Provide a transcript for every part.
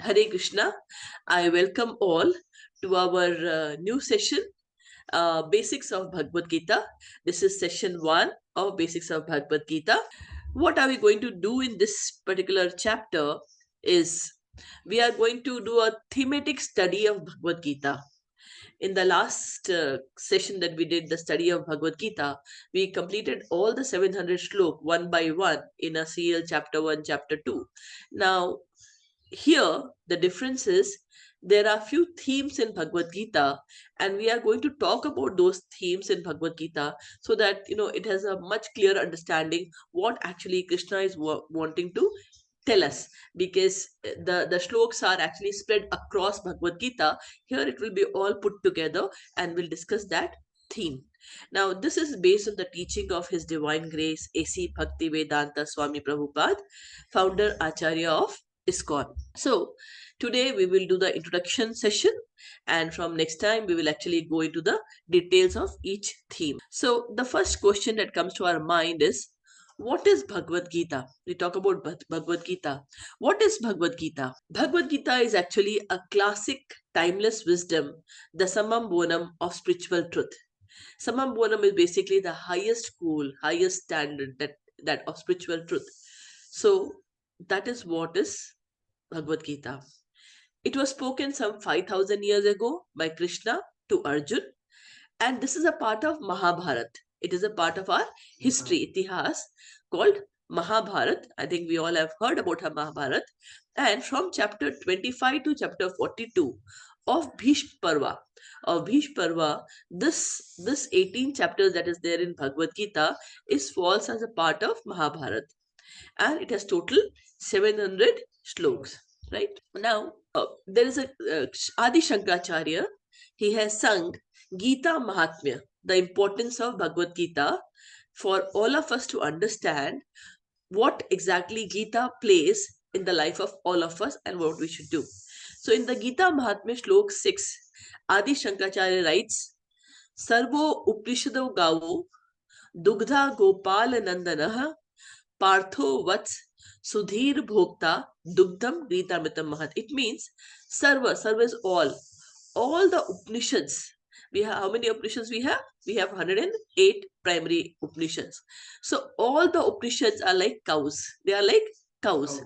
Hare Krishna. I welcome all to our new session, Basics of Bhagavad Gita. This is session 1 of Basics of Bhagavad Gita. What are we going to do in this particular chapter is we are going to do a thematic study of Bhagavad Gita. In the last session that we did, the study of Bhagavad Gita, we completed all the 700 shlok one by one in a serial chapter 1, chapter 2. Now, here the difference is there are few themes in Bhagavad Gita, and we are going to talk about those themes in Bhagavad Gita so that it has a much clearer understanding what actually Krishna is wanting to tell us, because the shloks are actually spread across Bhagavad Gita. Here it will be all put together and we'll discuss that theme. Now, this is based on the teaching of His Divine Grace A.C. Bhakti Vedanta Swami Prabhupada, founder Acharya of iskcon. So today we will do the introduction session, and from next time we will actually go into the details of each theme. So the first question that comes to our mind is, what is Bhagavad Gita? We talk about Bhagavad Gita. What is Bhagavad Gita? Bhagavad Gita is actually a classic timeless wisdom, the summum bonum of spiritual truth. Summum bonum is basically the highest school, highest standard that of spiritual truth. So that is what is Bhagavad Gita. It was spoken some 5,000 years ago by Krishna to Arjuna, and this is a part of Mahabharat. It is a part of our history, itihas, called Mahabharat. I think we all have heard about Mahabharat. And from chapter 25 to chapter 42 of Bhishma Parva, this 18 chapters that is there in Bhagavad Gita is falls as a part of Mahabharat, and it has total 700 shloks. Right now, there is a Adi Shankaracharya. He has sung Gita Mahatmya, the importance of Bhagavad Gita, for all of us to understand what exactly Gita plays in the life of all of us and what we should do. So in the Gita Mahatmya Shlok 6, Adi Shankaracharya writes, Sarvo Upnishado Gavo Dugdha Gopal Nandana Partho Vats Sudhir Bhokta Dugdham Gritamitam Mahat. It means Sarva is all the Upanishads. We have how many Upanishads we have? We have 108 primary Upanishads. So all the Upanishads are like cows. They are like cows.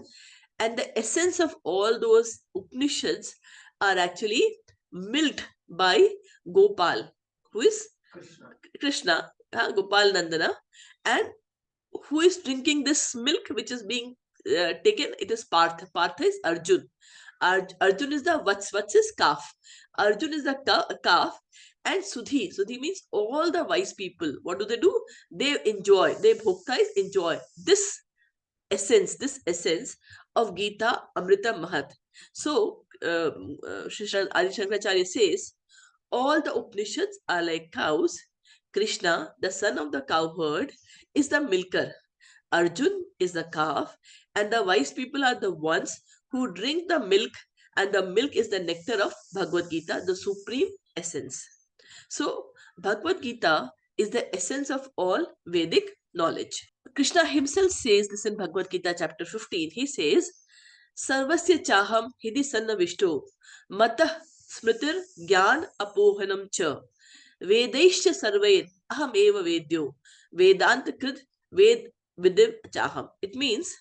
And the essence of all those Upanishads are actually milked by Gopal, who is Krishna, Gopal Nandana, and who is drinking this milk which is being taken? It is Partha. Partha is Arjun. Arjun is the Vats is calf. Arjun is the calf, and Sudhi means all the wise people. What do? They enjoy. They bhokta is enjoy this essence of Gita Amrita Mahat. So Sri Adi Shankaracharya says, all the Upanishads are like cows. Krishna, the son of the cowherd, is the milker. Arjun is the calf, and the wise people are the ones who drink the milk, and the milk is the nectar of Bhagavad Gita, the supreme essence. So, Bhagavad Gita is the essence of all Vedic knowledge. Krishna himself says this in Bhagavad Gita chapter 15. He says, Sarvasya chaham hidi sannavishto matah smritir gyan apohanam cha vedaishya sarvair aham eva vedyo vedanta krid ved vidiv chaham. It means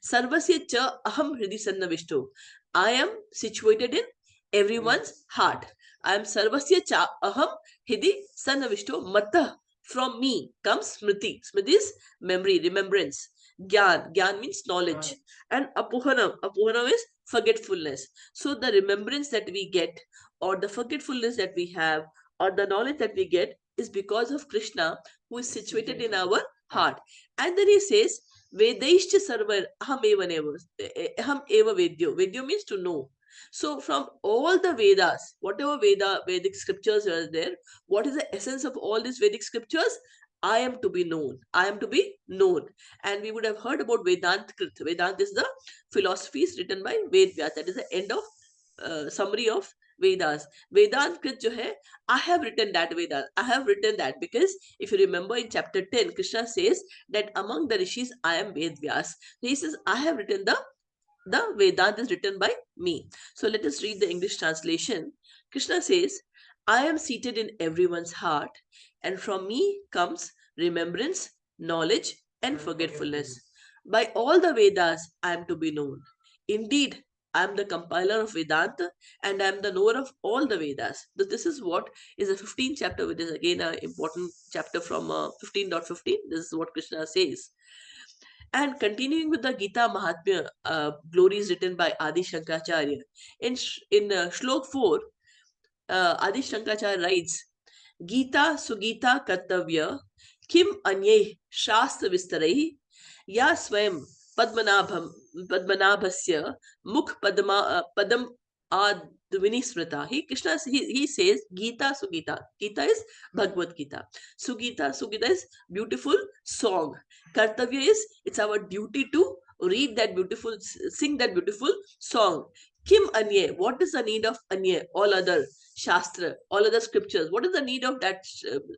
Sarvasya cha aham hridi sannavishto. I am situated in everyone's heart. I am Sarvasya cha aham hridi sannavishto matah. From me comes smriti. Smriti is memory, remembrance. Gyan means knowledge. And apohanam is forgetfulness. So the remembrance that we get, or the forgetfulness that we have, or the knowledge that we get is because of Krishna, who is situated in our heart. And then he says, Vedaishcha sarvar aham eva vedyo. Vedyo means to know. So from all the Vedas, whatever Vedic scriptures are there, what is the essence of all these Vedic scriptures? I am to be known. I am to be known. And we would have heard about Vedant Krit. Vedant is the philosophies written by Ved Vyas. That is the end of summary of Vedas. Vedant Krit jo hai, I have written that Vedas. I have written that because if you remember in chapter 10, Krishna says that among the rishis, I am Ved Vyas. He says, I have written the the Vedanta is written by me. So let us read the English translation. Krishna says, I am seated in everyone's heart, and from me comes remembrance, knowledge, and forgetfulness. By all the Vedas, I am to be known. Indeed, I am the compiler of Vedanta, and I am the knower of all the Vedas. This is what is a 15th chapter, which is again an important chapter from 15.15. This is what Krishna says. And continuing with the Gita Mahatmya glories written by Adi Shankaracharya, in Shlok 4, Adi Shankaracharya writes, Gita Sugita Kartavya Kim Anye Shastra Vistarai Ya Swayam Padmanabhasya Mukh Padam Advini Smrita. He says Gita Sugita. Gita is Bhagavad Gita. Sugita is beautiful song. Kartavya is it's our duty to read that beautiful, sing that beautiful song. Kim Anye, what is the need of Anye? All other Shastra, all other scriptures. What is the need of that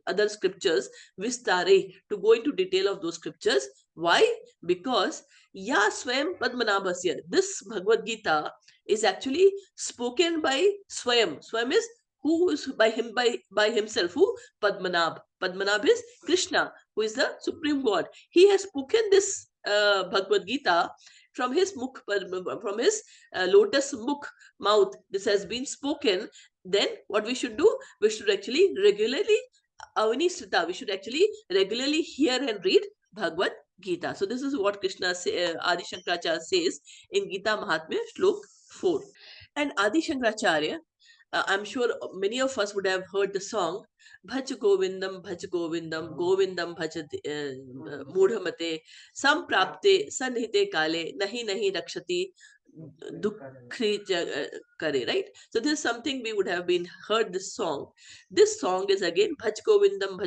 other scriptures? Vistare, to go into detail of those scriptures. Why? Because Ya Swayam Padmanabhasya. This Bhagavad Gita is actually spoken by Swayam. Swayam is who is by himself. Who? Padmanabh. Padmanabh is Krishna, who is the supreme God. He has spoken this Bhagavad Gita from his mukh, from his lotus mukh mouth. This has been spoken. Then what we should do? We should actually regularly Avanishrita. We should actually regularly hear and read Bhagavad Gita. So this is what Krishna Adi Shankaracharya says in Gita Mahatmya Shlok 4. And Adi Shankaracharya, I'm sure many of us would have heard the song Bhaj Govindam, Govindam Bhaj Mudhamate, Samprapte, Sanhite Kale, Nahi Rakshati, Dukhi Kare, right? So this is something we would have been heard this song. This song is again Bhaj Govindam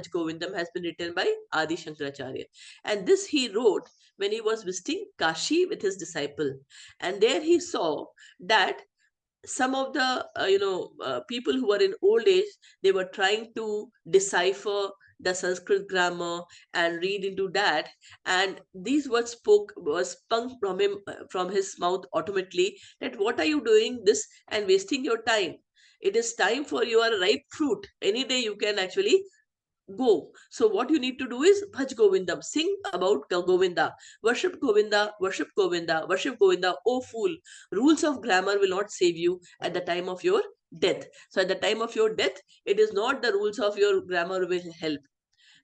has been written by Adi Shankaracharya. And this he wrote when he was visiting Kashi with his disciple. And there he saw that some of the people who were in old age, they were trying to decipher the Sanskrit grammar and read into that, and these words was spun from him, from his mouth automatically, that what are you doing this and wasting your time? It is time for your ripe fruit. Any day you can actually go. So what you need to do is Bhaj Govindam, sing about Govinda, worship Govinda, worship Govinda, worship Govinda. Oh fool, rules of grammar will not save you at the time of your death. So at the time of your death, it is not the rules of your grammar will help,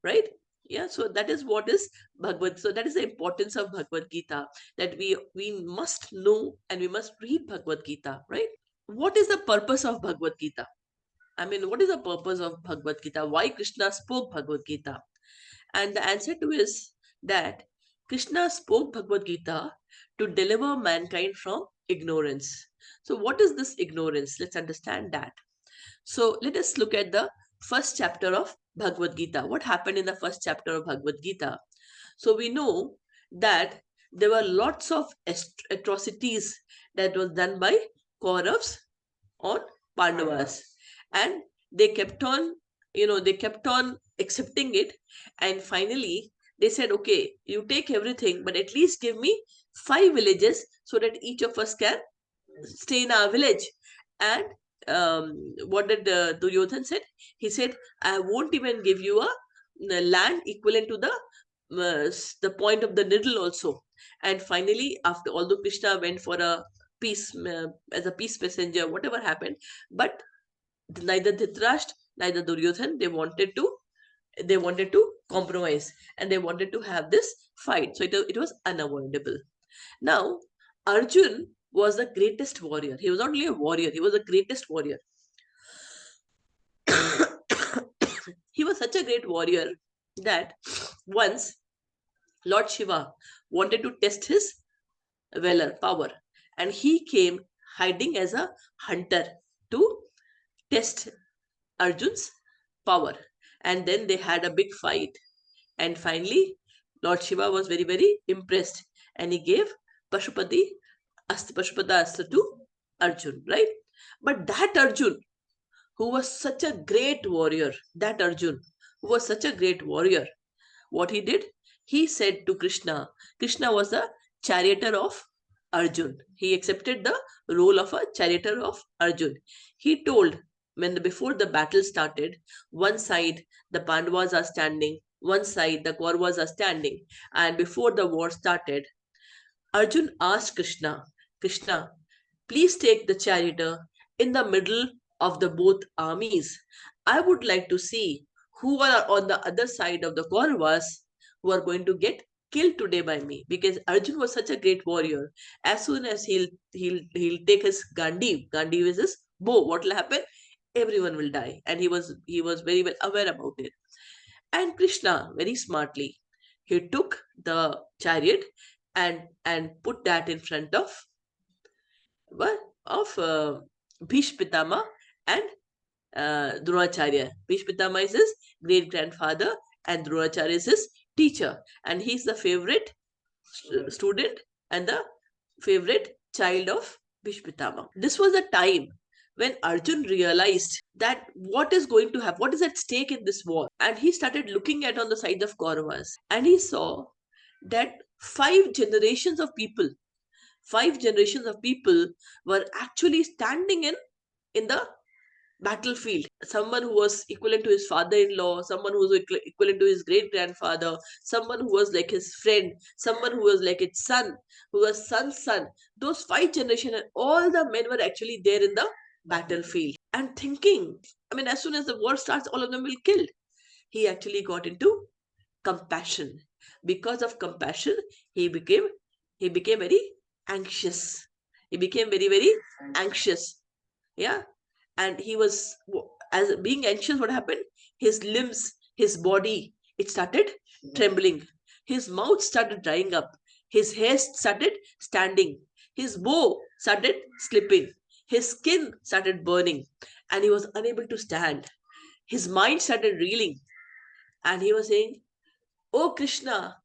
right? Yeah, so that is what is Bhagavad. So that is the importance of Bhagavad Gita, that we must know and we must read Bhagavad Gita, right? What is the purpose of Bhagavad Gita? I mean, what is the purpose of Bhagavad Gita? Why Krishna spoke Bhagavad Gita? And the answer to is that Krishna spoke Bhagavad Gita to deliver mankind from ignorance. So what is this ignorance? Let's understand that. So let us look at the first chapter of Bhagavad Gita. What happened in the first chapter of Bhagavad Gita? So we know that there were lots of atrocities that was done by Kauravas on Pandavas, and they kept on, they kept on accepting it, and finally they said, okay, you take everything, but at least give me 5 villages so that each of us can stay in our village. And what did Duryodhan said? He said, I won't even give you a land equivalent to the point of the needle also. And finally, after, although Krishna went for a peace, as a peace messenger, whatever happened, but neither Dhritarashtra, neither Duryodhan, they wanted to compromise, and they wanted to have this fight. So it was unavoidable. Now, Arjun was the greatest warrior. He was not only a warrior, he was the greatest warrior. He was such a great warrior that once Lord Shiva wanted to test his valor, power, and he came hiding as a hunter to test Arjun's power. And then they had a big fight. And finally, Lord Shiva was very, very impressed, and he gave Pashupati Pashupata Astra to Arjun, right? But that Arjun, who was such a great warrior, that Arjun, who was such a great warrior, what he did? He said to Krishna, Krishna was the charioteer of Arjun. He accepted the role of a charioteer of Arjun. He told, before the battle started, one side the Pandavas are standing, one side the Kauravas are standing, and before the war started, Arjun asked Krishna, Krishna, please take the charioteer in the middle of the both armies. I would like to see who are on the other side of the Kauravas who are going to get killed today by me, because Arjun was such a great warrior. As soon as he'll take his Gandhi is his bow, what will happen? Everyone will die, and he was very well aware about it. And Krishna, very smartly, he took the chariot and put that in front of what of Bhishma Pitama and Dronacharya. Bhishma Pitama is his great grandfather, and Dronacharya is his teacher, and he's the favorite student and the favorite child of Bhishma Pitama. This was the time when Arjun realized that what is going to happen, what is at stake in this war, and he started looking at on the sides of Kauravas, and he saw that five generations of people were actually standing in the battlefield. Someone who was equivalent to his father-in-law, someone who was equivalent to his great-grandfather, someone who was like his friend, someone who was like his son, who was son's son. Those five generations and all the men were actually there in the battlefield. And thinking, as soon as the war starts, all of them will kill. He actually got into compassion. Because of compassion, he became very anxious. He became very, very anxious. Yeah. And he was, as being anxious, what happened? His limbs, his body, it started trembling. His mouth started drying up. His hair started standing. His bow started slipping. His skin started burning. And he was unable to stand. His mind started reeling. And he was saying, "Oh Krishna,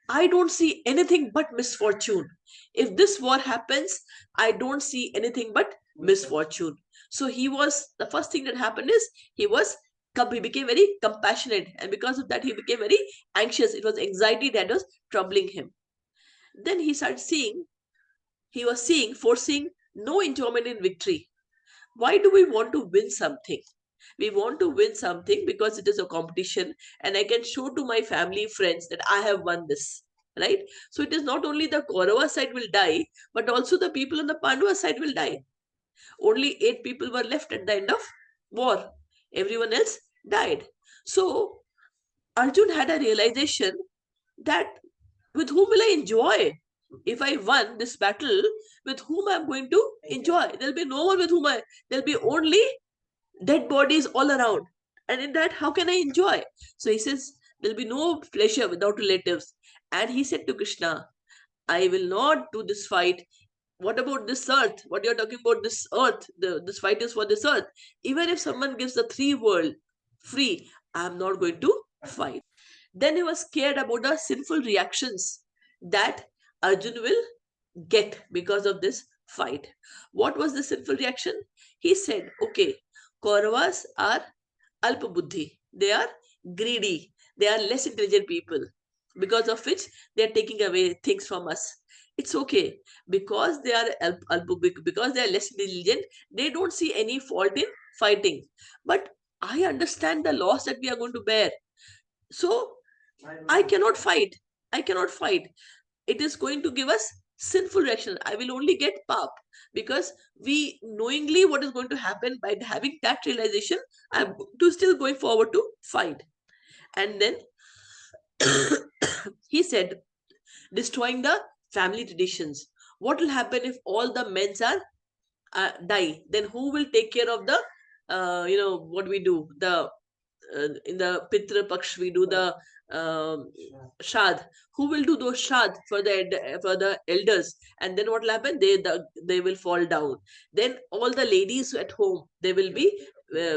I don't see anything but misfortune. If this war happens, I don't see anything but misfortune." So the first thing that happened is he became very compassionate, and because of that, he became very anxious. It was anxiety that was troubling him. Then he was foreseeing no enjoyment in victory. Why do we want to win something? We want to win something because it is a competition, and I can show to my family, friends that I have won this. Right? So it is not only the Kaurava side will die, but also the people on the Pandava side will die. Only 8 people were left at the end of war. Everyone else died. So Arjun had a realization that with whom will I enjoy? If I won this battle, with whom I'm going to enjoy? There'll be no one with whom there'll be only dead bodies all around. And in that, how can I enjoy? So he says, there'll be no pleasure without relatives. And he said to Krishna, I will not do this fight. What about this earth? What you're talking about, this earth? This fight is for this earth. Even if someone gives the three world free, I'm not going to fight. Then he was scared about the sinful reactions that Arjun will get because of this fight. What was the sinful reaction? He said, okay, Kauravas are alpa buddhi. They are greedy. They are less intelligent people, because of which they are taking away things from us. It's okay, because they are because they are less intelligent. They don't see any fault in fighting. But I understand the loss that we are going to bear. So I cannot fight. I cannot fight. It is going to give us sinful reaction. I will only get pap, because we knowingly what is going to happen. By having that realization, I'm still going forward to fight. And then he said, destroying the family traditions. What will happen if all the men are die? Then who will take care of the what we do, the in the Pitra Paksh, we do the Shad. Who will do those Shad for the elders? And then what will happen? They will fall down. Then all the ladies at home, they will be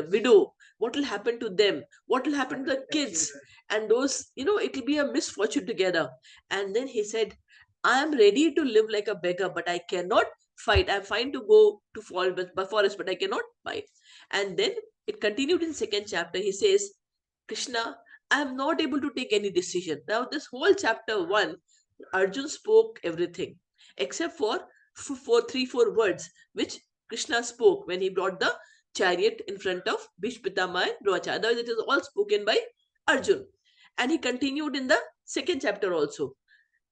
widow. What will happen to them? What will happen to the kids? And those, it will be a misfortune together. And then he said, I am ready to live like a beggar, but I cannot fight. I'm fine to go to forest, but I cannot fight. And then it continued in second chapter. He says, Krishna, I am not able to take any decision. Now, this whole chapter 1, Arjun spoke everything except for four words which Krishna spoke when he brought the chariot in front of Bhishpitama and Drovacha. Otherwise, it is all spoken by Arjun. And he continued in the second chapter also.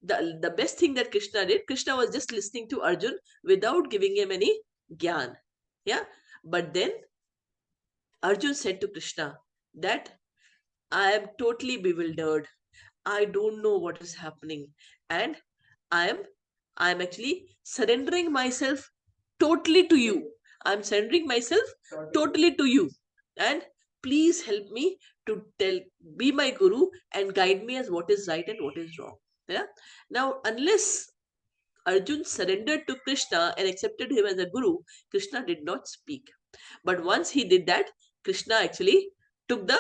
The best thing that Krishna did, Krishna was just listening to Arjun without giving him any gyan. Yeah. But then Arjun said to Krishna that I am totally bewildered. I don't know what is happening. And I am actually surrendering myself totally to you. I'm surrendering myself totally to you. And please help me to be my guru and guide me as what is right and what is wrong. Yeah. Now, unless Arjun surrendered to Krishna and accepted him as a guru, Krishna did not speak. But once he did that, Krishna actually took the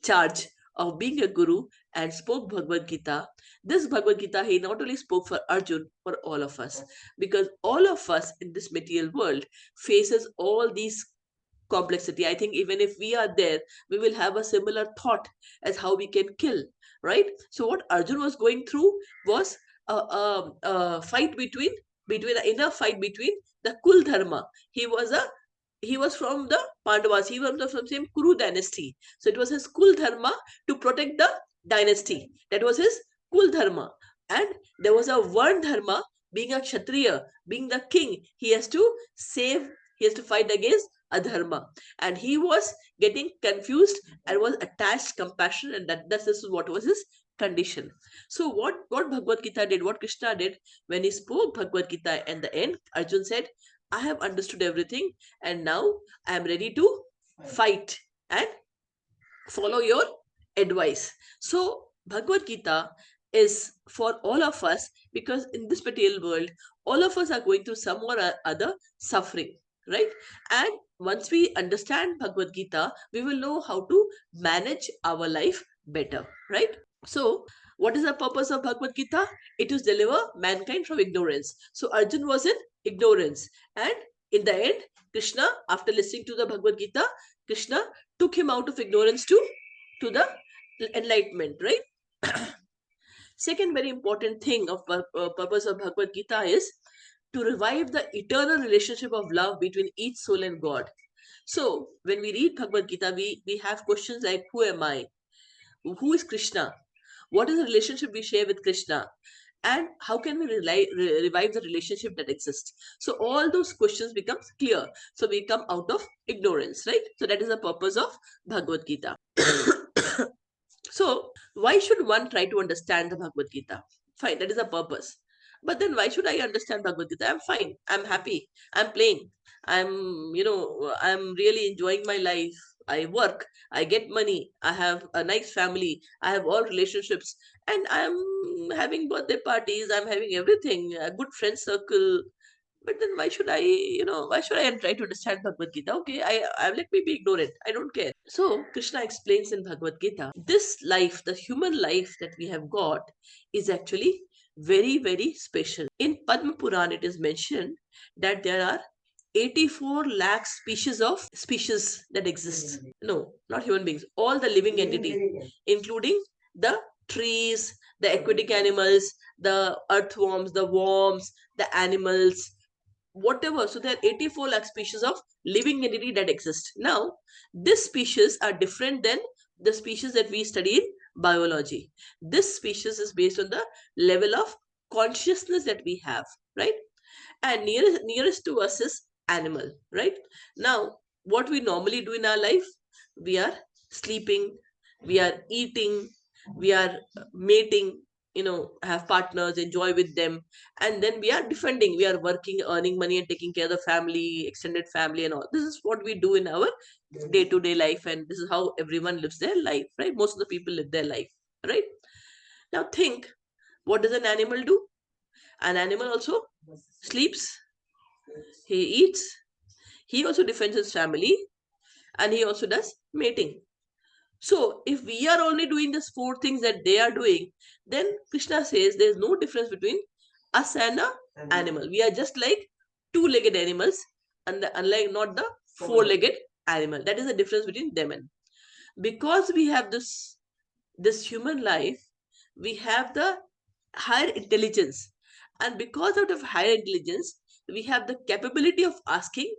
charge of being a guru and spoke Bhagavad Gita. This Bhagavad Gita, he not only spoke for Arjun, for all of us, because all of us in this material world faces all these complexity. I think even if we are there, we will have a similar thought as how we can kill, right? So what Arjun was going through was a fight between an inner fight between the Kul Dharma. He was from the Pandavas. He was from the same Kuru dynasty. So it was his Kul Dharma to protect the dynasty. That was his Kul Dharma. And there was a Varn Dharma, being a Kshatriya, being the king. He has to fight against adharma, and he was getting confused and was attached compassion, and this is what was his condition. So what Bhagavad Gita did, what Krishna did when he spoke Bhagavad Gita in the end, Arjun said, I have understood everything, and now I am ready to fight and follow your advice. So Bhagavad Gita is for all of us, because in this material world all of us are going through some or other suffering, right? And once we understand Bhagavad Gita, we will know how to manage our life better, right? So what is the purpose of Bhagavad Gita? It is deliver mankind from ignorance. So Arjun was in ignorance, and in the end, Krishna, after listening to the Bhagavad Gita, Krishna took him out of ignorance to the enlightenment, right? Second very important thing of purpose of Bhagavad Gita is to revive the eternal relationship of love between each soul and God. So when we read Bhagavad Gita, we have questions like, who am I? Who is Krishna? What is the relationship we share with Krishna? And how can we revive the relationship that exists? So all those questions becomes clear. So we come out of ignorance, right? So that is the purpose of Bhagavad Gita. So why should one try to understand the Bhagavad Gita? Fine, that is the purpose. But then why should I understand Bhagavad Gita? I'm fine. I'm happy. I'm playing. I'm really enjoying my life. I work. I get money. I have a nice family. I have all relationships. And I'm having birthday parties. I'm having everything. A good friend circle. But then why should I try to understand Bhagavad Gita? Okay, I let me be ignorant. I don't care. So Krishna explains in Bhagavad Gita, this life, the human life that we have got, is actually very, very special. In Padma Puran, it is mentioned that there are 84 lakh species that exist. No, not human beings. All the living entity, including the trees, the aquatic animals, the earthworms, the worms, the animals, whatever. So there are 84 lakh species of living entity that exist. Now, these species are different than the species that we study in biology. This species is based on the level of consciousness that we have, right? And nearest to us is animal, right? Now, what we normally do in our life, we are sleeping, we are eating, we are mating, have partners, enjoy with them, and then we are defending, we are working, earning money, and taking care of the family, extended family, and all. This is what we do in our day-to-day life, and this is how everyone lives their life, right? Most of the people live their life, right? Now think, what does an animal do? An animal also sleeps, he eats, he also defends his family, and he also does mating. So if we are only doing these four things that they are doing, then Krishna says there is no difference between us and an animal. We are just like two-legged animals, and unlike not the four-legged animal. That is the difference between them. And because we have this human life, we have the higher intelligence, and because out of higher intelligence, we have the capability of asking,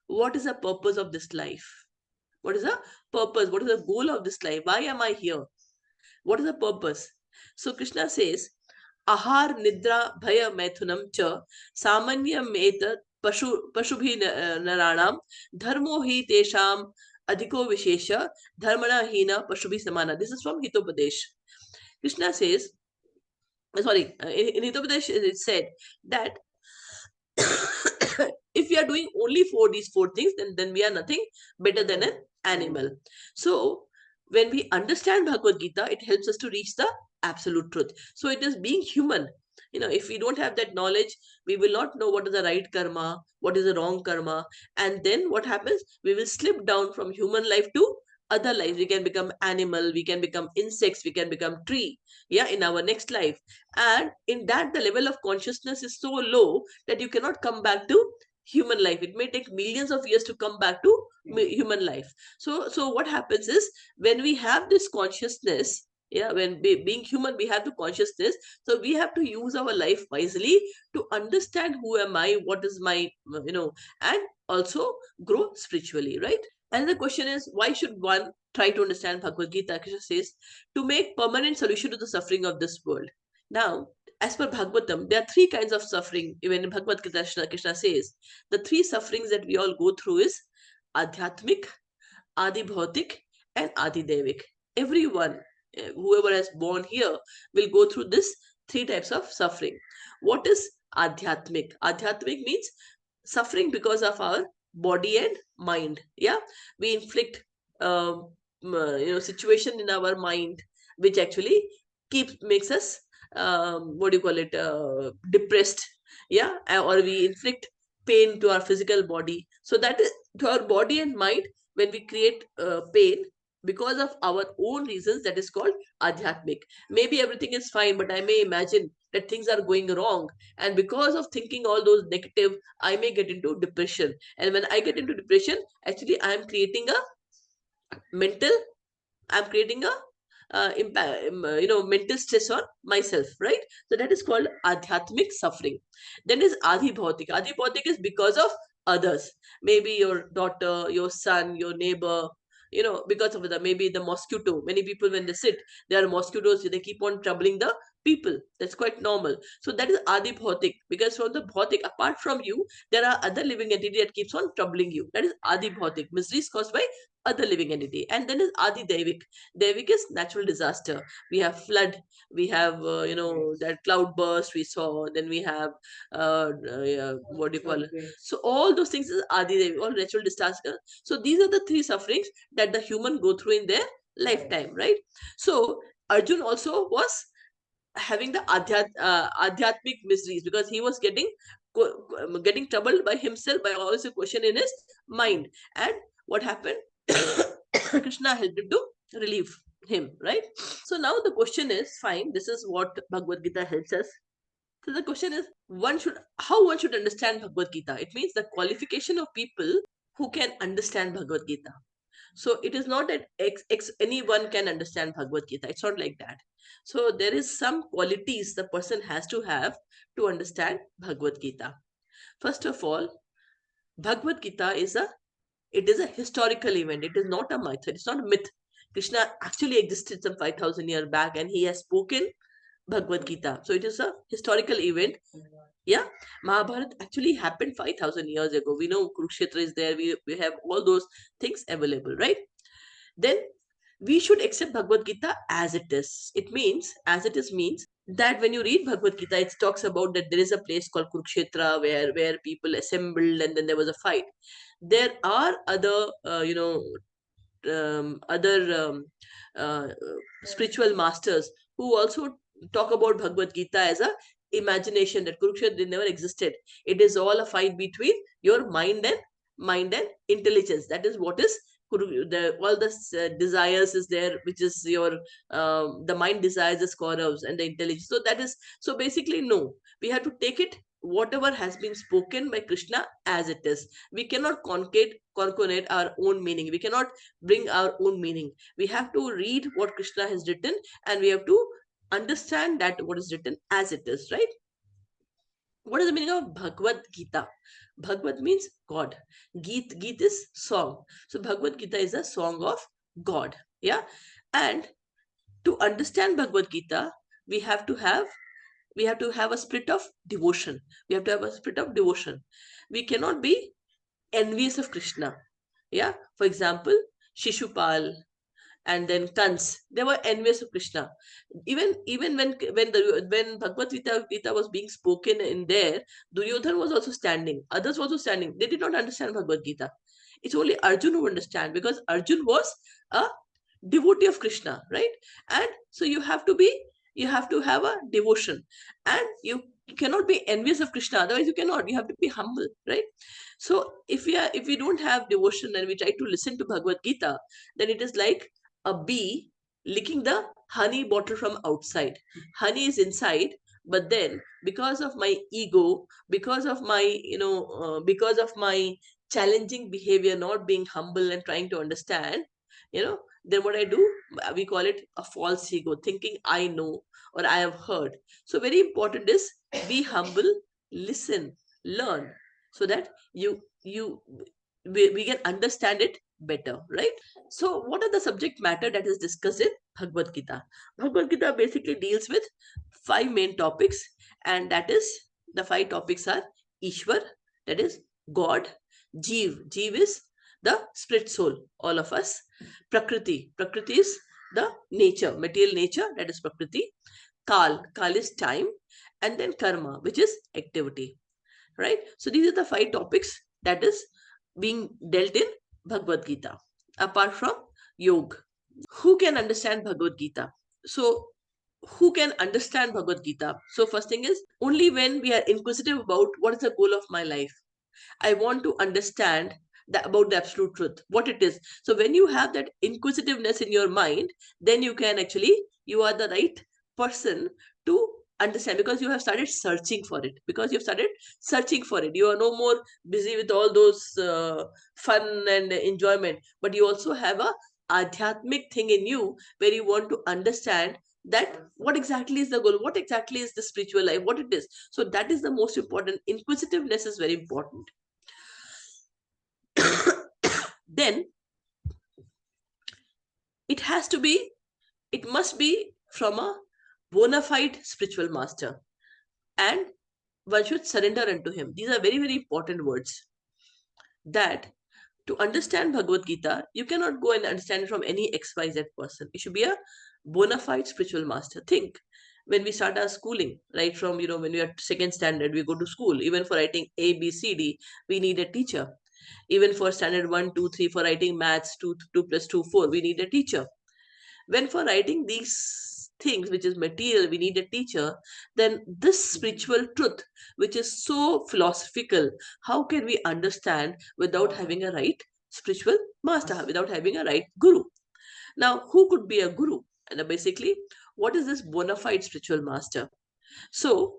what is the purpose of this life? What is the purpose? What is the goal of this life? Why am I here? What is the purpose? So Krishna says, ahar nidra bhaya maithunam cha samanyam etat pashubhi naranam dharmo hi tesham adhiko vishesha dharmana hina pashubhi samana. This is from Hitopadesh. Krishna says, in Hitopadesh it said that if we are doing only these four things, then we are nothing better than an animal. So when we understand Bhagavad Gita, it helps us to reach the absolute truth. So it is being human. If we don't have that knowledge, we will not know what is the right karma, what is the wrong karma, and then what happens? We will slip down from human life to other lives. We can become animal, we can become insects, we can become tree, in our next life. And in that, the level of consciousness is so low that you cannot come back to human life. It may take millions of years to come back to human life. So what happens is, when we have this consciousness, when being human, we have the consciousness. So we have to use our life wisely to understand who am I, what is my, and also grow spiritually, right? And the question is, why should one try to understand Bhagavad Gita? Krishna says, to make permanent solution to the suffering of this world. Now, as per Bhagavatam, there are three kinds of suffering. Even in Bhagavad Gita, Krishna says the three sufferings that we all go through is Adhyatmik, Adi Bhautik, and Adi Devik. Everyone, whoever has born here, will go through this three types of suffering. What is Adhyatmik? Adhyatmik means suffering because of our body and mind. We inflict situation in our mind which actually makes us what do you call it, depressed, or we inflict pain to our physical body. So that is to our body and mind. When we create pain because of our own reasons, that is called adhyatmic. Maybe everything is fine, but I may imagine that things are going wrong, and because of thinking all those negative, I may get into depression. And when I get into depression, actually I am creating a mental, I'm creating a mental stress on myself, right? So that is called adhyatmic suffering. Then is adi bhautik. Adi bhautik is because of others. Maybe your daughter, your son, your neighbor, because of maybe the mosquito. Many people, when they sit, there are mosquitoes, they keep on troubling the people. That's quite normal. So that is adi bhautik, because from the bhautik, apart from you, there are other living entity that keeps on troubling you. That is adi bhautik, miseries caused by other living entity. And then is adi devik. Devik is natural disaster. We have flood, we have that cloud burst we saw, then we have what do you call it? So all those things is adi devik, all natural disaster. So these are the three sufferings that the human go through in their lifetime, right? So Arjun also was having the adhyatmic miseries, because he was getting troubled by himself, by always a question in his mind. And what happened? Krishna helped him to relieve him, right? So now the question is, fine, this is what Bhagavad Gita helps us. So the question is, how one should understand Bhagavad Gita. It means the qualification of people who can understand Bhagavad Gita. So it is not that anyone can understand Bhagavad Gita. It's not like that. So there is some qualities the person has to have to understand Bhagavad Gita. First of all, Bhagavad Gita is a historical event. It is not a myth. It's not a myth. Krishna actually existed some 5,000 years back, and he has spoken Bhagavad Gita. So it is a historical event. Mahabharata actually happened 5,000 years ago. We know Kurukshetra is there. We have all those things available, right? Then we should accept Bhagavad Gita as it is. It means, as it is means that when you read Bhagavad Gita, it talks about that there is a place called Kurukshetra where people assembled and then there was a fight. There are other, other spiritual masters who also talk about Bhagavad Gita as a imagination, that Kurukshetra never existed. It is all a fight between your mind and intelligence. That is what is all the desires is there, which is your the mind desires the Kauravas and the intelligence. So that is, so basically, no, we have to take it whatever has been spoken by Krishna as it is. We cannot concatenate our own meaning. We cannot bring our own meaning. We have to read what Krishna has written, and we have to understand that what is written as it is, right? What is the meaning of Bhagavad Gita? Bhagavad means God. Geet is song. So Bhagavad Gita is a song of God. Yeah. And to understand Bhagavad Gita, we have to have a spirit of devotion. We have to have a spirit of devotion. We cannot be envious of Krishna. Yeah. For example, Shishupal and then Kans, they were envious of Krishna. Even when Bhagavad Gita was being spoken in there, Duryodhan was also standing. Others were also standing. They did not understand Bhagavad Gita. It's only Arjuna who understand, because Arjun was a devotee of Krishna, right? And so you have to have a devotion, and you cannot be envious of Krishna. Otherwise, you cannot. You have to be humble, right? So if we don't have devotion and we try to listen to Bhagavad Gita, then it is like a bee licking the honey bottle from outside. Honey is inside, but then because of my ego, because of my because of my challenging behavior, not being humble and trying to understand, then what I do, we call it a false ego, thinking I know or I have heard. So very important is be humble, listen, learn, so that we can understand it better, right? So what are the subject matter that is discussed in Bhagavad Gita? Bhagavad Gita basically deals with five main topics, and that is, the five topics are Ishwar, that is God; Jeev is the spirit soul, all of us; Prakriti is the nature, material nature, that is Prakriti; Kal is time; and then Karma, which is activity, right? So these are the five topics that is being dealt in Bhagavad Gita. Apart from Yoga, who can understand Bhagavad Gita? So who can understand Bhagavad Gita? So first thing is, only when we are inquisitive about what is the goal of my life, I want to understand about the absolute truth, what it is. So when you have that inquisitiveness in your mind, then you are the right person to understand, because you have started searching for it. You are no more busy with all those fun and enjoyment, but you also have a adhyatmic thing in you, where you want to understand that what exactly is the goal, what exactly is the spiritual life, what it is. So that is the most important. Inquisitiveness is very important. Then it must be from a bona fide spiritual master, and one should surrender unto him. These are very, very important words. That to understand Bhagavad Gita, you cannot go and understand it from any XYZ person. It should be a bona fide spiritual master. Think, when we start our schooling, right from, when we are second standard, we go to school. Even for writing A, B, C, D, we need a teacher. Even for standard 1, 2, 3, for writing maths, 2 plus 2, 4, we need a teacher. When for writing these things, which is material, we need a teacher, then this spiritual truth, which is so philosophical, how can we understand without having a right spiritual master, without having a right guru? Now, who could be a guru? And basically, what is this bona fide spiritual master? So,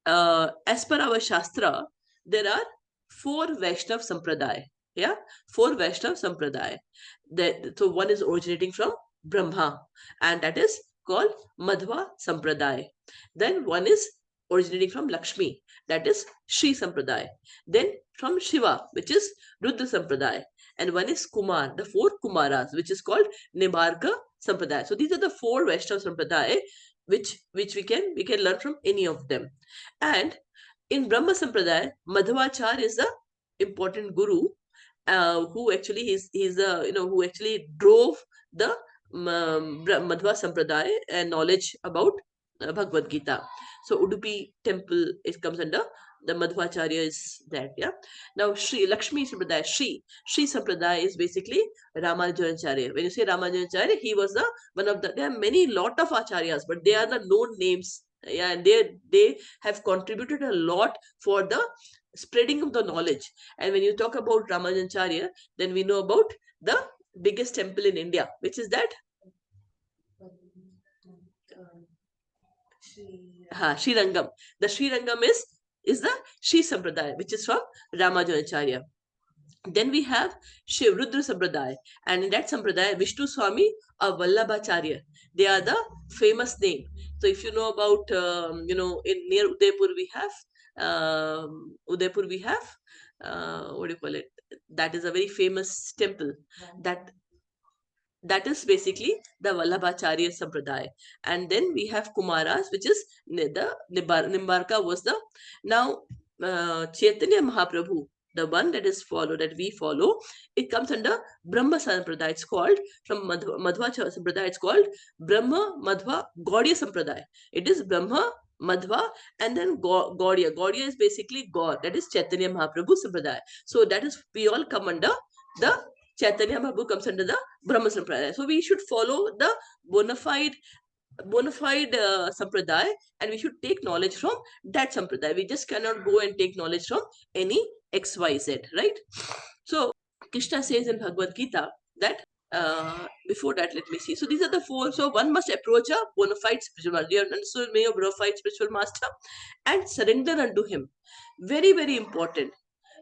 as per our Shastra, there are four Vaishnav Sampradaya. Yeah, four Vaishnav Sampradaya. So one is originating from Brahma, and that is called Madhva Sampradaya. Then one is originating from Lakshmi, that is Sri Sampradaya. Then from Shiva, which is Rudra Sampradaya. And one is Kumar, the four Kumaras, which is called Nibarka Sampradaya. So these are the four Vaishnav Sampradaya, which we can learn from any of them. And in Brahma Sampradaya, Madhvacharya is the important guru, who actually he's the who actually drove the Madhva Sampradaya and knowledge about Bhagavad Gita. So Udupi temple, it comes under the Madhvacharya is that. Yeah. Now Sri Lakshmi Sampradaya, Sri Sampradaya is basically Ramanujanacharya. When you say Ramanujanacharya, he was the one of the. There are many lot of acharyas, but they are the known names. Yeah, and they have contributed a lot for the spreading of the knowledge. And when you talk about Ramanujanacharya, then we know about the biggest temple in India, which is that Sri Rangam. The Sri Rangam is the Sri Sampradaya, which is from Ramanujanacharya. Then we have Shiv Rudra Sampradaya, and in that Sampradaya, Vishnu Swami or Vallabhacharya, they are the famous name. So if you know about, in near Udaipur, we have Udaipur we have, what do you call it? That is a very famous temple. That is basically the Vallabhacharya Sampradaya. And then we have Kumaras, which is the Nimbarka was the now Chaitanya Mahaprabhu, the one that is followed, that we follow. It comes under Brahma Sampradaya. It's called from Madhva Sampradaya. It's called Brahma Madhva Gaudiya Sampradaya. It is Brahma, Madhva, and then Gaudiya. Gaudiya is basically God. That is Chaitanya Mahaprabhu Sampradaya. So that is, we all come under the Chaitanya Mahaprabhu comes under the Brahma Sampradaya. So we should follow the bona fide sampradaya, and we should take knowledge from that sampradaya. We just cannot go and take knowledge from any XYZ, right? So Krishna says in Bhagavad Gita that before that, let me see. So these are the four. So one must approach a bona fide spiritual master. You have understood me, a bona fide spiritual master, and surrender unto him. Very, very important.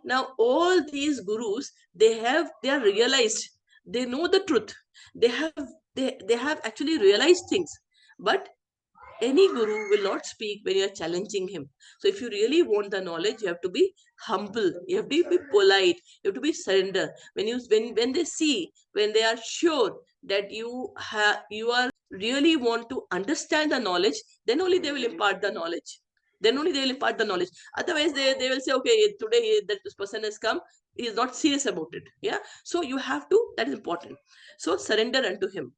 Now all these gurus, they are realized, they know the truth, they have actually realized things, but any guru will not speak when you are challenging him. So if you really want the knowledge, you have to be humble, you have to be polite, you have to be surrender. When they see, when they are sure that you are really want to understand the knowledge, then only they will impart the knowledge. Otherwise they will say, okay, today that this person has come, he is not serious about it. Yeah. So you have to, that is important. So surrender unto him,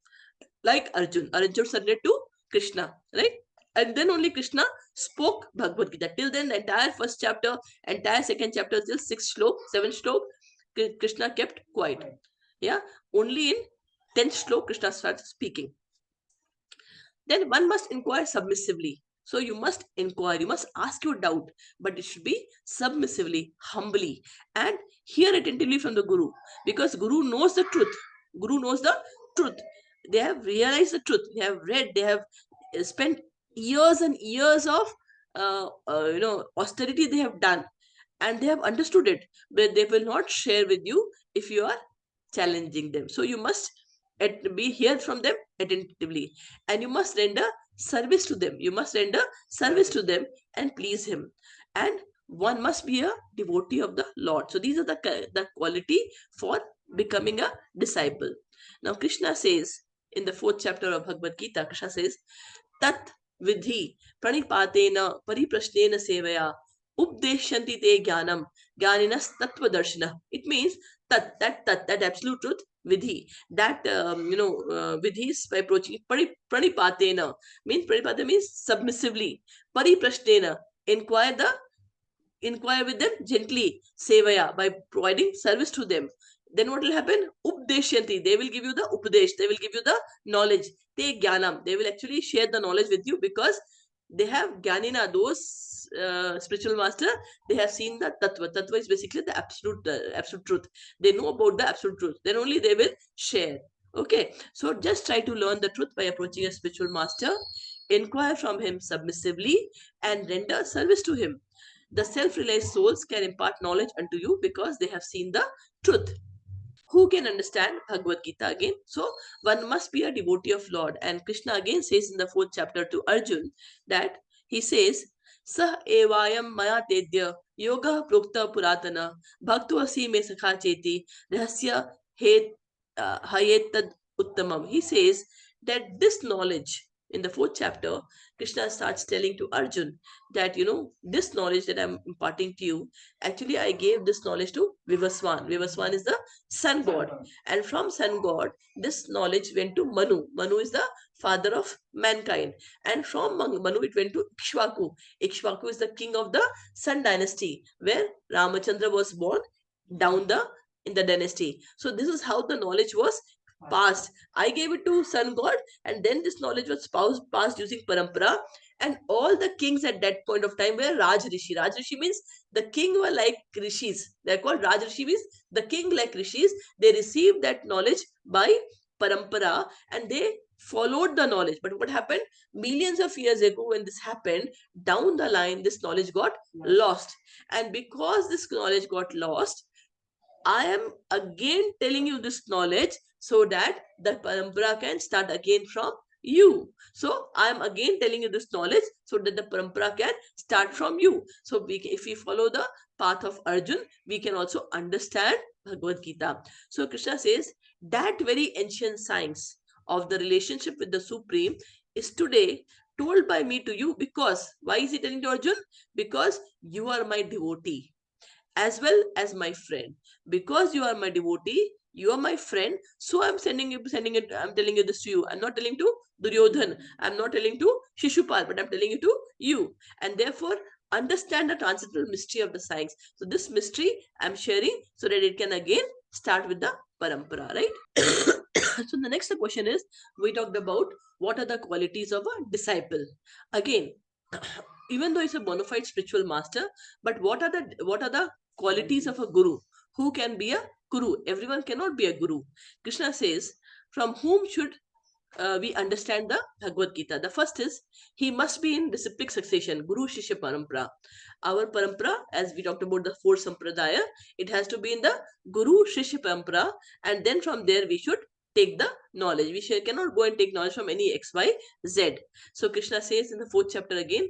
like Arjun surrendered to Krishna, right? And then only Krishna spoke Bhagavad Gita. Till then, the entire first chapter, entire second chapter, till 7th shlok, Krishna kept quiet. Yeah, only in 10th shlok, Krishna starts speaking. Then one must inquire submissively. So you must inquire, you must ask your doubt, but it should be submissively, humbly, and hear attentively from the Guru, because Guru knows the truth. Guru knows the truth. They have realized the truth. They have read. They have spent years and years of austerity they have done, and they have understood it, but they will not share with you if you are challenging them. So you must be hear from them attentively, and you must render service to them. And please him. And one must be a devotee of the Lord. So these are the quality for becoming a disciple. Now Krishna says in the 4th chapter of Bhagavad Gita, Krishna says, tat vidhi pranipatena pariprashnena sevaya updeshanti te jnanam jnaninas tattva darshana. It means that absolute truth, vidhi, that vidhi is by approaching pranipatena, means submissively, pariprashnena, inquire with them gently, sevaya, by providing service to them. Then what will happen? Updeshyanti, they will give you the upadesh, they will give you the knowledge. Te jnanam, they will actually share the knowledge with you, because they have jnanina, those spiritual master, they have seen the tattva. Tattva is basically the absolute truth. They know about the absolute truth. Then only they will share. Okay, so just try to learn the truth by approaching a spiritual master, inquire from him submissively, and render service to him. The self-realized souls can impart knowledge unto you because they have seen the truth. Who can understand Bhagavad Gita again? So one must be a devotee of Lord. And Krishna again says in the 4th chapter to Arjun that he says, Sah evayam maya tedya yoga prokta puratana bhaktu asi me sakha cheti rahasya hayetad uttamam. He says that this knowledge, in the 4th chapter, Krishna starts telling to Arjun that, this knowledge that I'm imparting to you, actually I gave this knowledge to Vivaswan. Vivaswan is the sun god. And from sun god, this knowledge went to Manu. Manu is the father of mankind. And from Manu, it went to Ikshvaku. Ikshvaku is the king of the Sun dynasty, where Ramachandra was born down in the dynasty. So this is how the knowledge was passed. I gave it to sun god, and then this knowledge was passed using parampara. And all the kings at that point of time were Raj Rishi. Raj Rishi means the king were like rishis. They're called Raj Rishi, means the king like rishis. They received that knowledge by parampara, and they followed the knowledge. But what happened? Millions of years ago, when this happened, down the line, this knowledge got lost. And because this knowledge got lost, I am again telling you this knowledge so that the parampara can start again from you. So I am again telling you this knowledge so that the parampara can start from you. So if we follow the path of Arjun, we can also understand Bhagavad Gita. So Krishna says that very ancient science of the relationship with the Supreme is today told by me to you. Because why is he telling to Arjun? Because you are my devotee as well as my friend. Because you are my devotee, you are my friend, so I'm sending it, I'm telling you this to you. I'm not telling to Duryodhan, I'm not telling to Shishupal, but I'm telling it to you. And therefore, understand the transcendental mystery of the science. So this mystery I'm sharing so that it can again start with the parampara, right? So the next question is, we talked about what are the qualities of a disciple. Again, even though it's a bona fide spiritual master, but what are the qualities of a guru? Who can be a guru? Everyone cannot be a guru. Krishna says, from whom should we understand the Bhagavad Gita? The first is, he must be in disciplic succession, Guru Shishya Parampara. Our parampara, as we talked about the four sampradaya, it has to be in the Guru Shishya Parampara, and then from there we should take the knowledge. Cannot go and take knowledge from any X, Y, Z. So Krishna says in the fourth chapter again,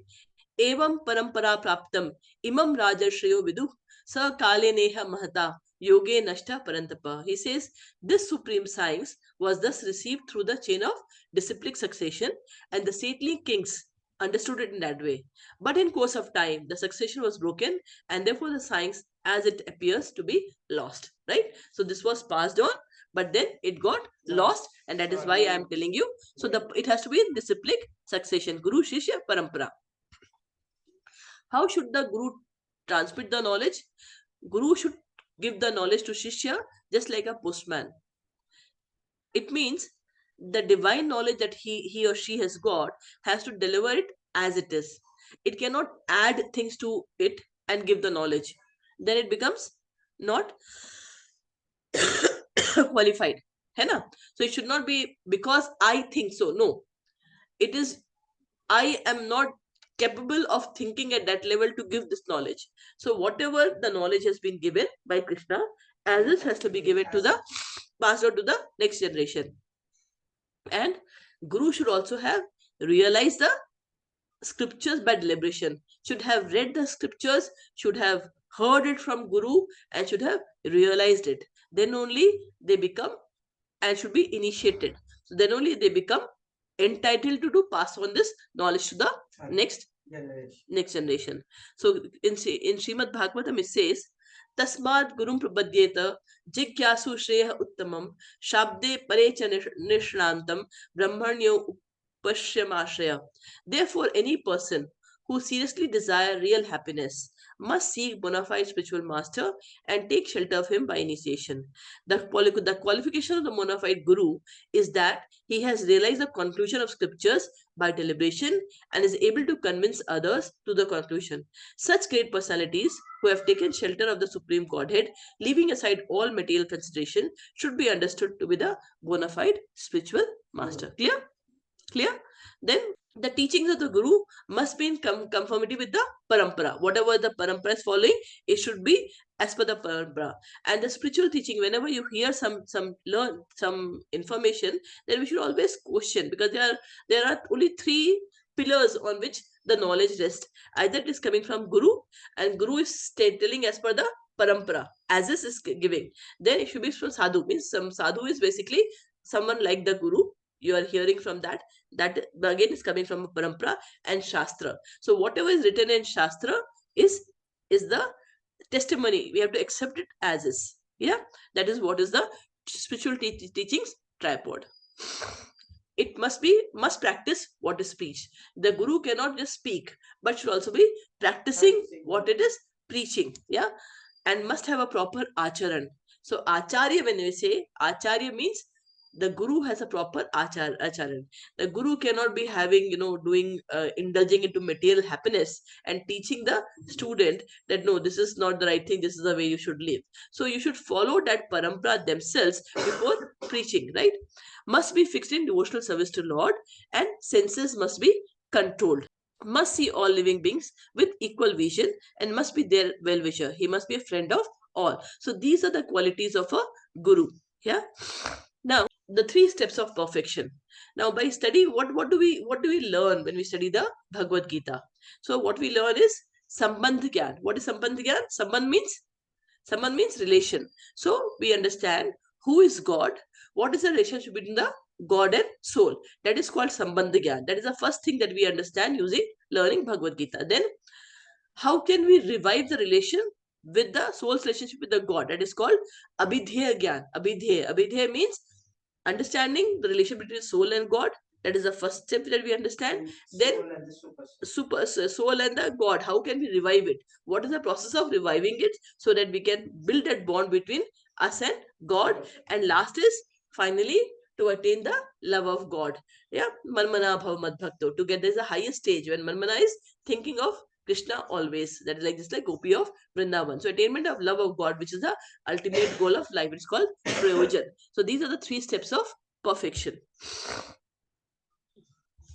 एवं परंपरा प्राप्तम imam rajarshriyo vidu sa kale neha mahata yoge nashta parantapa. He says this supreme science was thus received through the chain of disciplic succession, and the saintly kings understood it in that way. But in course of time, the succession was broken, and therefore the science as it appears to be lost. Right? So this was passed on, but then it got lost, and that is why I am telling you. So it has to be in disciplic succession, Guru Shishya Parampara. How should the Guru transmit the knowledge? Guru should give the knowledge to Shishya just like a postman. It means the divine knowledge that he or she has got has to deliver it as it is. It cannot add things to it and give the knowledge. Then it becomes not qualified. है ना? So it should not be because I think so. No. It is, I am not capable of thinking at that level to give this knowledge. So whatever the knowledge has been given by Krishna, as this has to be given to the, passed on to the next generation. And Guru should also have realized the scriptures by deliberation, should have read the scriptures, should have heard it from Guru, and should have realized it. Then only they become, and should be initiated. So then only they become entitled to pass on this knowledge to the next generation. So in Srimad Bhagavatam it says, Tasmad Gurum Prabhadyeta Jigyasu Shreya Uttamam Shabde Pare Cha Nishrantam Brahmanyo Upashyamashraya. Therefore, any person who seriously desire real happiness must seek bona fide spiritual master and take shelter of him by initiation. The qualification of the bona fide guru is that he has realized the conclusion of scriptures by deliberation and is able to convince others to the conclusion. Such great personalities who have taken shelter of the Supreme Godhead, leaving aside all material consideration, should be understood to be the bona fide spiritual master. Clear? Clear? Then the teachings of the Guru must be in conformity with the parampara. Whatever the parampara is following, it should be as per the parampara. And the spiritual teaching, whenever you hear some information, then we should always question, because there are only three pillars on which the knowledge rests. Either it is coming from Guru, and Guru is telling as per the parampara, as this is giving. Then it should be from Sadhu. Means some Sadhu is basically someone like the Guru. You are hearing from that again is coming from a parampara and Shastra. So whatever is written in Shastra is the testimony. We have to accept it as is. Yeah, that is what is the spiritual teachings tripod. It must practice what is preached. The Guru cannot just speak, but should also be practicing what it is preaching. Yeah, and must have a proper acharan. So acharya, when we say acharya, means the Guru has a proper acharan. The Guru cannot be having, doing, indulging into material happiness and teaching the student that no, this is not the right thing, this is the way you should live. So you should follow that parampara themselves before preaching, right? Must be fixed in devotional service to Lord, and senses must be controlled. Must see all living beings with equal vision, and must be their well-wisher. He must be a friend of all. So these are the qualities of a Guru. Yeah. Now, the three steps of perfection. Now, by study, what do we learn when we study the Bhagavad Gita? So, what we learn is Sambandh Gyan. What is Sambandh Gyan? Sambandh means relation. So we understand who is God, what is the relationship between the God and soul. That is called Sambandh Gyan. That is the first thing that we understand using learning Bhagavad Gita. Then how can we revive the relation with the soul's relationship with the God? That is called Abhidheya Gyan. Abhidheya means understanding the relation between soul and God. That is the first step that we understand. Then soul and the God, how can we revive it? What is the process of reviving it so that we can build that bond between us and God? And last is finally to attain the love of God. Yeah, Manmana Bhav Mad Bhakto. To get there is a highest stage when Manmana is thinking of Krishna always. That is like just like Gopi of Vrindavan. So attainment of love of God, which is the ultimate goal of life. It's called Prayojan. So these are the three steps of perfection.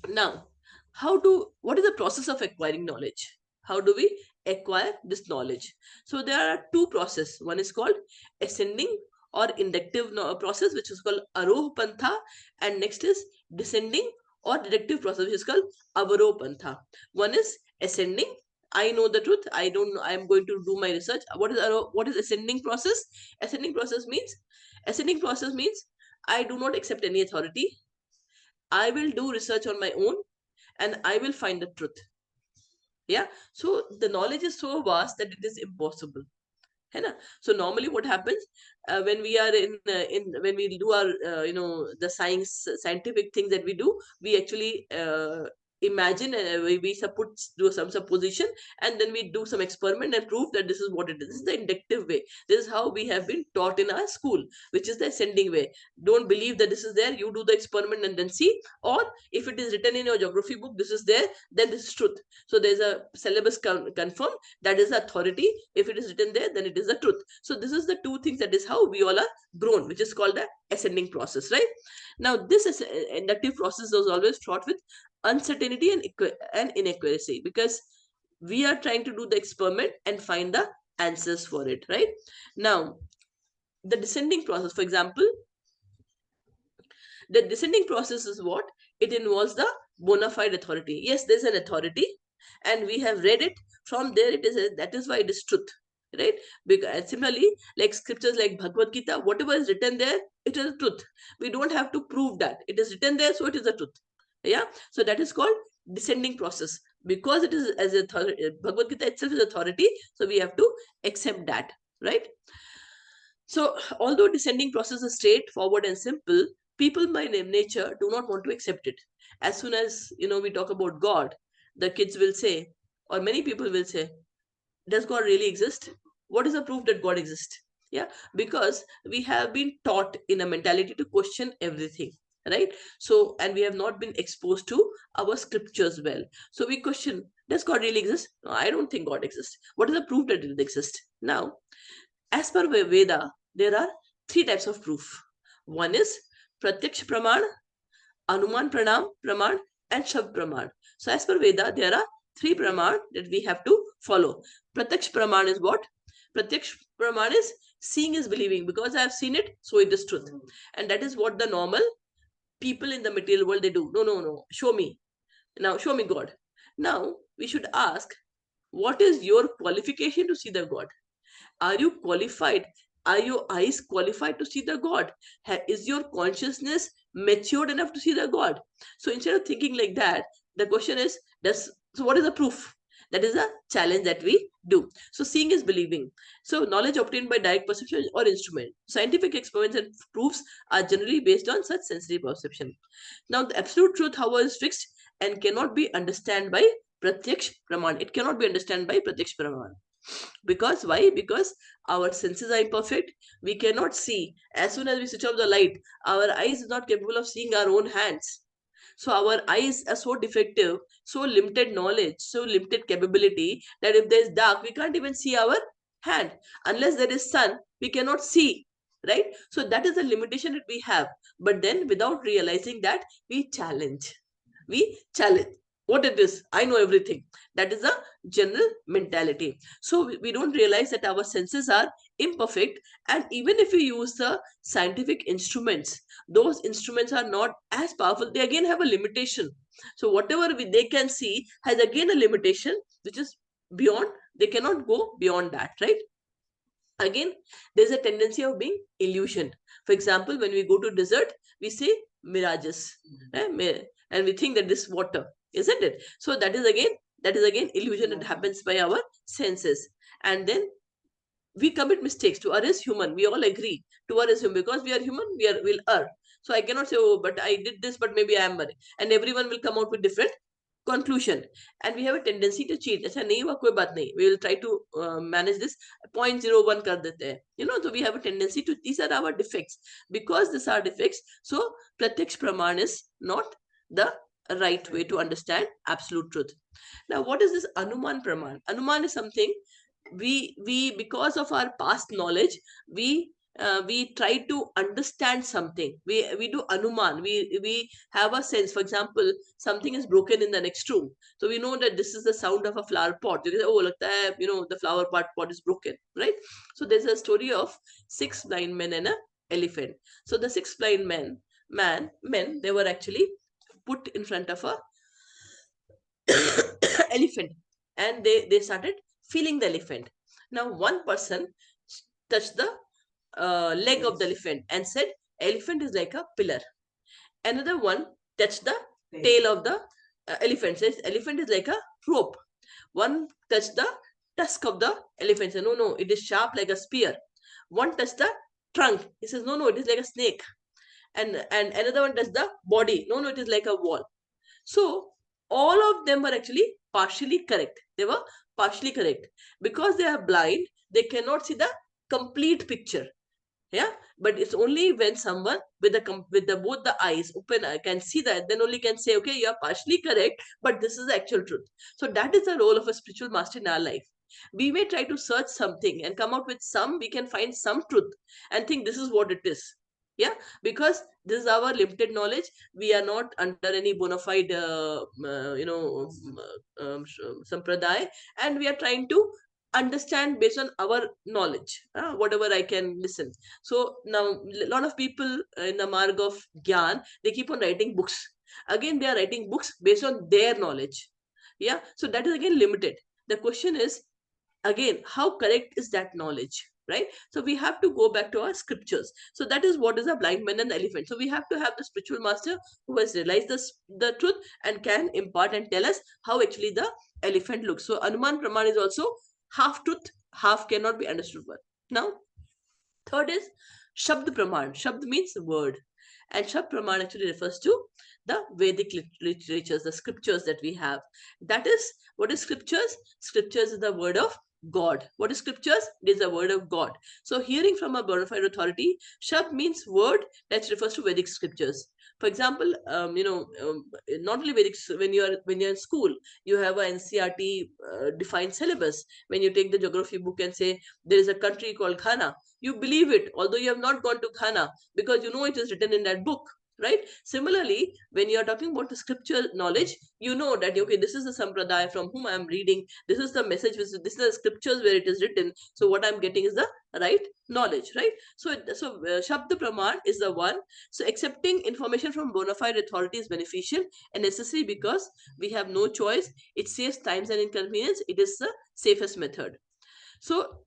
Now, what is the process of acquiring knowledge? How do we acquire this knowledge? So there are two processes. One is called ascending or inductive process, which is called Aroh Pantha, and next is descending or deductive process, which is called Avaroh Pantha. One is ascending. I know the truth. I don't know. I am going to do my research. What is ascending process? Ascending process means I do not accept any authority. I will do research on my own and I will find the truth. Yeah. So the knowledge is so vast that it is impossible. है ना? So normally what happens when we are in when we do our the scientific things that we do, we actually imagine and do some supposition, and then we do some experiment and prove that this is what it is. This is the inductive way. This is how we have been taught in our school, which is the ascending way. Don't believe that this is there. You do the experiment and then see. Or if it is written in your geography book, this is there, then this is truth. So there's a syllabus confirmed, that is the authority. If it is written there, then it is the truth. So this is the two things, that is how we all are grown, which is called the ascending process, right? Now this is inductive process was always fraught with uncertainty and inaccuracy, because we are trying to do the experiment and find the answers for it, right? Now the descending process, for example, the descending process is what? It involves the bona fide authority. Yes, there's an authority, and we have read it. From there, that is why it is truth, right? Because similarly, like scriptures like Bhagavad Gita, whatever is written there, it is the truth. We don't have to prove that it is written there, so it is the truth. Yeah. So that is called descending process, because it is as Bhagavad Gita itself is authority, so we have to accept that, right? So, although descending process is straightforward and simple, people by nature do not want to accept it. As soon as we talk about God, the kids will say, or many people will say, "Does God really exist? What is the proof that God exists?" Yeah, because we have been taught in a mentality to question everything, right? So, and we have not been exposed to our scriptures well. So we question, does God really exist? No, I don't think God exists. What is the proof that it exists? Now, as per Veda, there are three types of proof. One is Pratyaksh Praman, Anuman Praman, and Shabd Praman. So, as per Veda, there are three Praman that we have to follow. Pratyaksh Praman is what? Pratyaksh Praman is seeing is believing. Because I have seen it, so it is truth. And that is what the normal people in the material world they do. No, no, no. Show me. Now, show me God. Now, we should ask, what is your qualification to see the God? Are you qualified? Are your eyes qualified to see the God? Is your consciousness matured enough to see the God? So instead of thinking like that, the question is, what is the proof? That is a challenge that we do. So seeing is believing. So knowledge obtained by direct perception or instrument. Scientific experiments and proofs are generally based on such sensory perception. Now the absolute truth, however, is fixed and cannot be understood by Pratyaksh Praman. It cannot be understood by Pratyaksh Praman. Because why? Because our senses are imperfect. We cannot see. As soon as we switch off the light, our eyes is not capable of seeing our own hands. So our eyes are so defective, so limited knowledge, so limited capability, that if there is dark, we can't even see our hand. Unless there is sun, we cannot see, right? So that is the limitation that we have. But then without realizing that, we challenge. what it is, I know everything. That is a general mentality. So we don't realize that our senses are imperfect, and even if we use the scientific instruments, those instruments are not as powerful. They again have a limitation. So whatever they can see has again a limitation, which is beyond. They cannot go beyond that, right? Again, there's a tendency of being illusioned. For example, when we go to desert, we see mirages, and we think that this water, isn't it? So that is again illusion that happens by our senses. And then we commit mistakes. To err is human, we all agree. To err is human, because we are human, we'll err. So I cannot say, oh, but I did this, but maybe I am erring, and everyone will come out with different conclusion. And we have a tendency to cheat. अच्छा नहीं हुआ कोई बात नहीं, we will try to manage this, 0.01 कर देते हैं, so we have a tendency to, these are our defects. Because these are defects, so pratyaksh praman is not the right way to understand absolute truth. Now what is this anuman praman? Anuman is something we because of our past knowledge, we try to understand something. We do anuman. We have a sense. For example, something is broken in the next room, so we know that this is the sound of a flower pot. You say, oh, lagta hai, the flower pot is broken, right? So there's a story of six blind men and an elephant. So the six blind men, they were actually put in front of a elephant, and they started feeling the elephant. Now one person touched the leg of the elephant and said, elephant is like a pillar. Another one touched the tail of the elephant, says elephant is like a rope. One touched the tusk of the elephant, said, no, it is sharp like a spear. One touched the trunk, he says, no, it is like a snake. And another one touched the body, no, it is like a wall. So all of them were actually partially correct. They were partially correct. Because they are blind, they cannot see the complete picture. Yeah, but it's only when someone with the both the eyes open can see that, then only can say, okay, you are partially correct, but this is the actual truth. So that is the role of a spiritual master in our life. We may try to search something and come out with we can find some truth and think this is what it is. Yeah, because this is our limited knowledge. We are not under any bona fide sampradaya, and we are trying to understand based on our knowledge, whatever I can listen. So now a lot of people in the marg of gyan, they keep on writing books. Again, they are writing books based on their knowledge. Yeah, so that is again limited. The question is, again, how correct is that knowledge, right? So we have to go back to our scriptures. So that is what is a blind man and the elephant. So we have to have the spiritual master who has realized the truth and can impart and tell us how actually the elephant looks. So anuman praman is also half truth, half cannot be understood well. Now third is shabd praman. Shabd means word, and shabd praman actually refers to the Vedic literatures, the scriptures that we have. That is, what is scriptures? Scriptures is the word of God. What is scriptures? It is the word of God. So hearing from a bona fide authority, shabd means word that refers to Vedic scriptures. For example, not only Vedic, when you're in school, you have a NCRT defined syllabus. When you take the geography book and say there is a country called Ghana, you believe it, although you have not gone to Ghana, because you know it is written in that book. Right? Similarly, when you are talking about the scripture knowledge, you know that, okay, this is the sampradaya from whom I am reading. This is the message, this is the scriptures where it is written. So what I'm getting is the right knowledge, right? So Shabda Praman is the one. So accepting information from bona fide authority is beneficial and necessary because we have no choice. It saves times and inconvenience. It is the safest method. So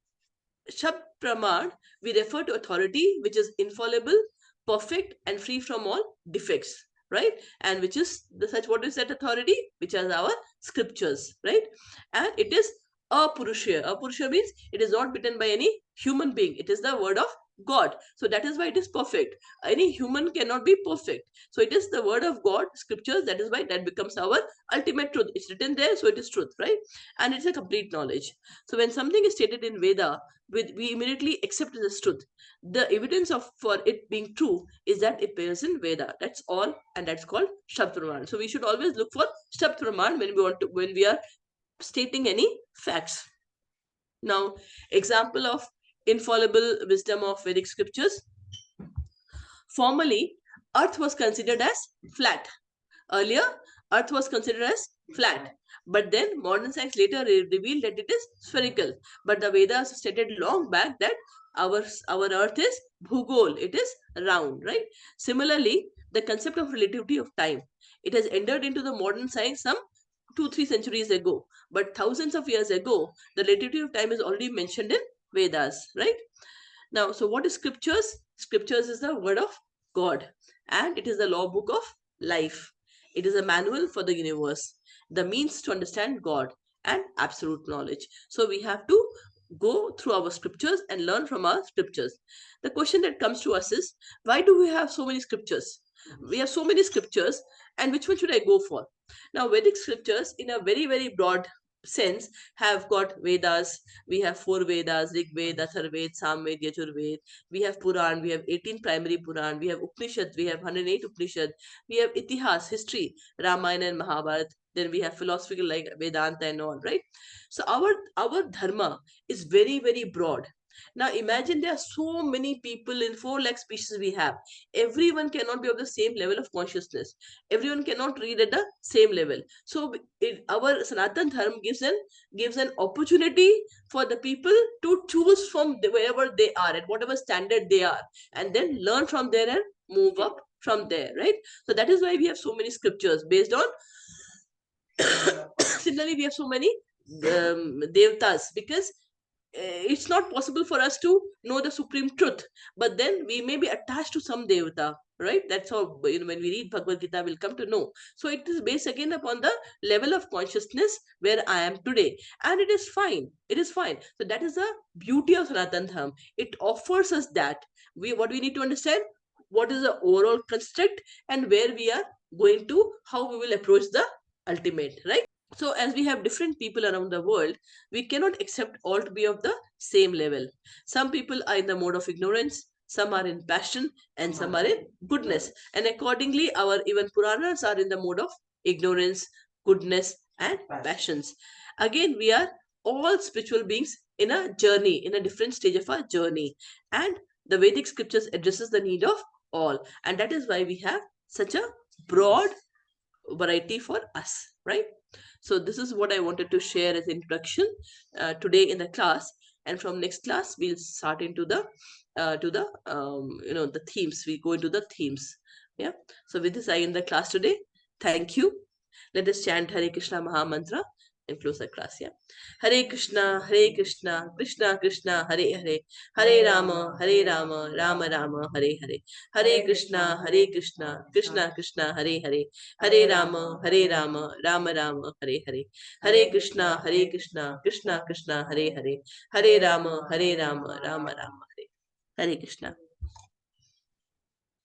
Shabd Praman, we refer to authority which is infallible, perfect, and free from all defects, right? And which is what is that authority? Which are our scriptures, right? And it is apurusha. Apurusha means it is not written by any human being. It is the word of God. So that is why it is perfect. Any human cannot be perfect. So it is the word of God, scriptures. That is why that becomes our ultimate truth. It's written there, so it is truth, right? And it's a complete knowledge. So when something is stated in Veda, we immediately accept it as truth. The evidence for it being true is that it appears in Veda. That's all, and that's called Shabd Praman. So we should always look for Shabd Praman when we are stating any facts. Now, example of infallible wisdom of Vedic scriptures. Formerly, Earth was considered as flat. Earlier, Earth was considered as flat. But then modern science later revealed that it is spherical. But the Vedas stated long back that our Earth is bhugol, it is round, right? Similarly, the concept of relativity of time, it has entered into the modern science some 2-3 centuries ago. But thousands of years ago, the relativity of time is already mentioned in Vedas, right? Now, so what is scriptures? Scriptures is the word of God, and it is the law book of life. It is a manual for the universe, the means to understand God and absolute knowledge. So we have to go through our scriptures and learn from our scriptures. The question that comes to us is, why do we have so many scriptures? We have so many scriptures, and which one should I go for? Now, Vedic scriptures, in a very, very broad sense, have got Vedas. We have 4 Vedas: Rig Veda, Atharvaveda, Samveda, Yajurveda. We have Puran. We have 18 primary Puran. We have Upanishad. We have 108 Upanishad. We have Itihas, history, Ramayana and Mahabharata. Then we have philosophical like Vedanta and all, right? So our dharma is very, very broad. Now imagine there are so many people in 4 lakh species we have. Everyone cannot be of the same level of consciousness. Everyone cannot read at the same level. So our Sanatan Dharma gives an opportunity for the people to choose from wherever they are, at whatever standard they are, and then learn from there and move up from there, right? So that is why we have so many scriptures based on. Similarly, we have so many devtas, because it's not possible for us to know the supreme truth, but then we may be attached to some devata, right? That's how, when we read Bhagavad Gita, we'll come to know. So it is based again upon the level of consciousness where I am today, and it is fine. It is fine. So that is the beauty of Sanatan Dharma. It offers us that. What we need to understand, what is the overall construct, and where we are going to, how we will approach the ultimate, right? So as we have different people around the world, we cannot accept all to be of the same level. Some people are in the mode of ignorance, some are in passion, and some are in goodness. And accordingly, our even Puranas are in the mode of ignorance, goodness, and passions. Again, we are all spiritual beings in a journey, in a different stage of our journey. And the Vedic scriptures addresses the need of all. And that is why we have such a broad variety for us, right? So this is what I wanted to share as introduction today in the class, and from next class we'll start into the the themes. We go into the themes. Yeah. So with this, I end the class today. Thank you. Let us chant Hare Krishna Maha Mantra and close the class. Yeah. Hare Krishna, Krishna Krishna, Hare Hare, Hare Rama, Rama Rama, Hare Hare. Hare Krishna, Krishna Krishna, Hare Hare, Hare Rama, Rama Rama, Hare Hare. Hare Krishna, Krishna Krishna, Hare Hare, Hare Rama, Rama Rama, Hare Hare Krishna.